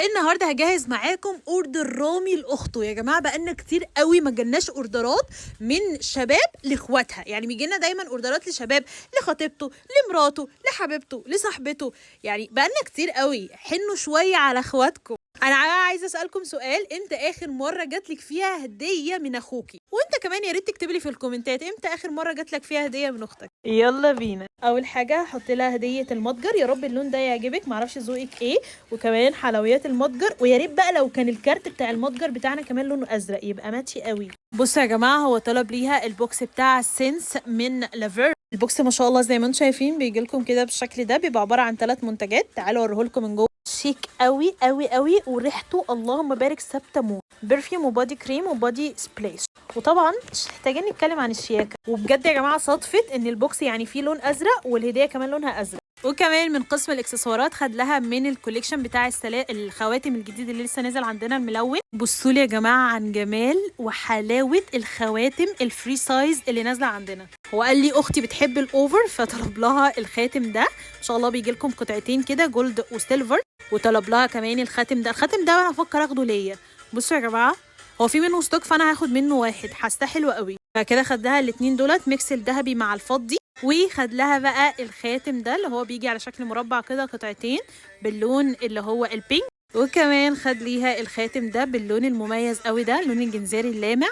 النهارده هجهز معاكم اوردر رامي لاخته. يا جماعه بقالنا كتير قوي ما جالناش اوردرات من شباب لاخواتها، يعني بيجي لنا دايما اوردرات لشباب لخطيبته لمراته لحبيبته لصاحبته، يعني بقالنا كتير قوي. حنوا شويه على اخواتكم. انا عايزه اسالكم سؤال، امتى اخر مره جاتلك فيها هديه من اخوكي؟ وانت كمان يا ريت تكتب لي في الكومنتات امتى اخر مره جاتلك فيها هديه من اختك. يلا بينا. اول حاجه هحط لها هديه المتجر، يا رب اللون ده يعجبك، معرفش ذوقك ايه. وكمان حلويات المتجر، ويا ريت بقى لو كان الكارت بتاع المتجر بتاعنا كمان لونه ازرق يبقى ماتشي قوي. بصوا يا جماعه، هو طلب ليها البوكس بتاع سينس من لافير. البوكس ما شاء الله زي ما انتم شايفين بيجي لكم كده بالشكل ده، بيبقى عباره عن 3 منتجات. تعالوا اوريه لكم من جوه. شيك قوي قوي قوي، وريحته اللهم بارك ثابته موت. برفيوم وبادي كريم وبادي سبلاش. وطبعا مش محتاجين نتكلم عن الشياكه، وبجد يا جماعه صدفت ان البوكس يعني فيه لون ازرق والهديه كمان لونها ازرق. وكمان من قسم الاكسسوارات خد لها من الكوليكشن بتاع الخواتم الجديد اللي لسه نازل عندنا الملون. بصوا لي يا جماعه عن جمال وحلاوه الخواتم الفري سايز اللي نازله عندنا. هو قال لي اختي بتحب الاوفر فطلب لها الخاتم ده، ان شاء الله بيجي لكم قطعتين كده جولد وسيلفر. وطلب لها كمان الخاتم ده انا افكر اخده ليا. بصوا يا جماعه، هو في منه ستوك فانا هاخد منه واحد، حاسه حلو قوي. فكده خد لها الاتنين دولت ميكس الذهبي مع الفضي. وخد لها بقى الخاتم ده اللي هو بيجي على شكل مربع كده قطعتين باللون اللي هو البينك. وكمان خد ليها الخاتم ده باللون المميز قوي ده، لون الجنزيري اللامع.